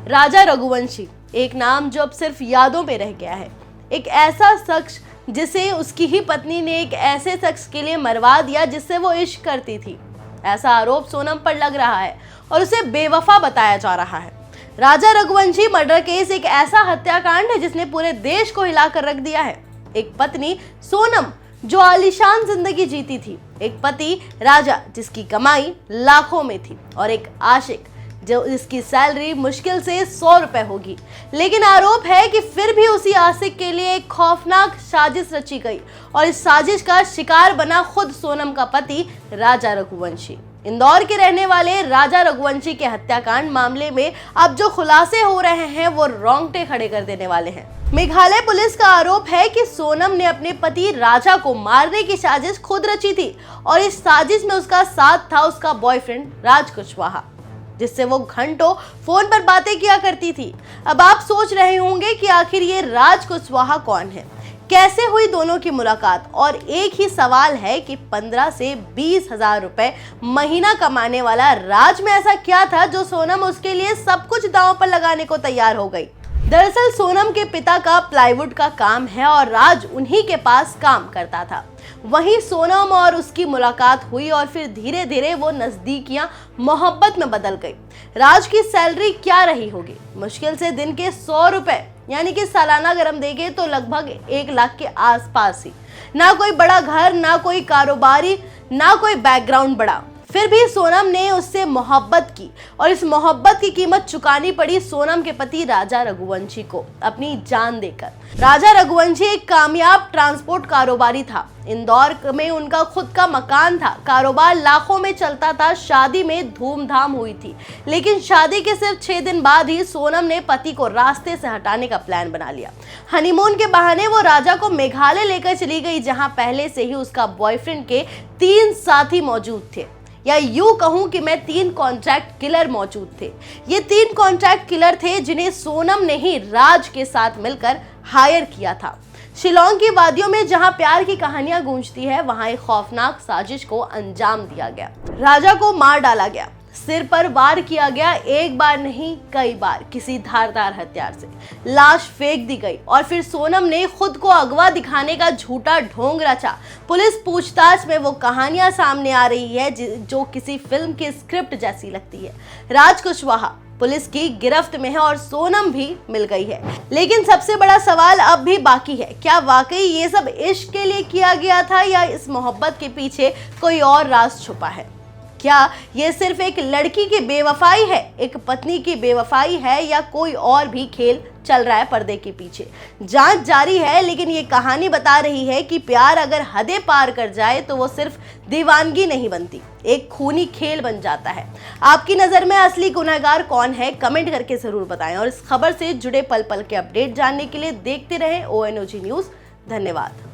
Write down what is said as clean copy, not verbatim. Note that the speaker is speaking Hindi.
राजा रघुवंशी एक नाम जो अब सिर्फ यादों पे रह गया है। एक ऐसा शख्स जिसे उसकी ही पत्नी ने एक ऐसे शख्स के लिए मरवा दिया जिससे वो इश्क करती थी। ऐसा आरोप सोनम पर लग रहा है और उसे बेवफा बताया जा रहा है। राजा रघुवंशी मर्डर केस एक ऐसा हत्याकांड है जिसने पूरे देश को हिलाकर रख दिया है। एक पत्नी सोनम जो आलीशान जिंदगी जीती थी, एक पति राजा जिसकी कमाई लाखों में थी, और एक आशिक जो इसकी सैलरी मुश्किल से 100 रुपए होगी। लेकिन आरोप है कि फिर भी उसी आशिक के लिए एक खौफनाक साजिश रची गई और इस साजिश का शिकार बना खुद सोनम का पति राजा रघुवंशी। इंदौर के रहने वाले राजा रघुवंशी के हत्याकांड मामले में अब जो खुलासे हो रहे हैं वो रोंगटे खड़े कर देने वाले हैं। मेघालय पुलिस का आरोप है कि सोनम ने अपने पति राजा को मारने की साजिश खुद रची थी और इस साजिश में उसका साथ था उसका बॉयफ्रेंड राज कुशवाहा, जिससे वो घंटों फोन पर बातें किया करती थी। अब आप सोच रहे होंगे कि आखिर ये राज कुशवाहा कौन है, कैसे हुई दोनों की मुलाकात, और एक ही सवाल है कि 15 से 20 हजार रुपए महीना कमाने वाला राज में ऐसा क्या था जो सोनम उसके लिए सब कुछ दांव पर लगाने को तैयार हो गई। दरअसल सोनम के पिता का प्लाईवुड का काम है और राज उन्हीं के पास काम करता था। वहीं सोनम और उसकी मुलाकात हुई और फिर धीरे धीरे वो नजदीकियां मोहब्बत में बदल गई। राज की सैलरी क्या रही होगी? मुश्किल से दिन के 100 रुपए, यानी कि सालाना अगर हम देखें तो लगभग 1 लाख के आसपास ही। ना कोई बड़ा घर, ना कोई कारोबारी, ना कोई बैकग्राउंड बड़ा, फिर भी सोनम ने उससे मोहब्बत की और इस मोहब्बत की कीमत चुकानी पड़ी सोनम के पति राजा रघुवंशी को अपनी जान देकर। राजा रघुवंशी एक कामयाब ट्रांसपोर्ट कारोबारी था। इंदौर में उनका खुद का मकान था, कारोबार लाखों में चलता था, शादी में धूमधाम हुई थी। लेकिन शादी के सिर्फ 6 दिन बाद ही सोनम ने पति को रास्ते से हटाने का प्लान बना लिया। हनीमून के बहाने वो राजा को मेघालय लेकर चली गई, जहां पहले से ही उसका बॉयफ्रेंड के 3 साथी मौजूद थे, या यूं कहूं कि मैं 3 कॉन्ट्रैक्ट किलर मौजूद थे। ये 3 कॉन्ट्रैक्ट किलर थे जिन्हें सोनम ने ही राज के साथ मिलकर हायर किया था। शिलोंग की वादियों में जहां प्यार की कहानियां गूंजती है, वहां एक खौफनाक साजिश को अंजाम दिया गया। राजा को मार डाला गया, सिर पर वार किया गया, एक बार नहीं कई बार, किसी धारदार हथियार से। लाश फेंक दी गई और फिर सोनम ने खुद को अगवा दिखाने का झूठा ढोंग रचा। पुलिस पूछताछ में वो कहानियां सामने आ रही है जो किसी फिल्म की स्क्रिप्ट जैसी लगती है। राज कुशवाहा पुलिस की गिरफ्त में है और सोनम भी मिल गई है। लेकिन सबसे बड़ा सवाल अब भी बाकी है, क्या वाकई ये सब इश्क के लिए किया गया था या इस मोहब्बत के पीछे कोई और राज छुपा है? क्या ये सिर्फ एक लड़की की बेवफाई है, एक पत्नी की बेवफाई है, या कोई और भी खेल चल रहा है पर्दे के पीछे? जांच जारी है, लेकिन ये कहानी बता रही है कि प्यार अगर हदें पार कर जाए तो वो सिर्फ दीवानगी नहीं बनती, एक खूनी खेल बन जाता है। आपकी नज़र में असली गुनहगार कौन है? कमेंट करके जरूर बताएं और इस खबर से जुड़े पल पल के अपडेट जानने के लिए देखते रहें ONOG न्यूज़। धन्यवाद।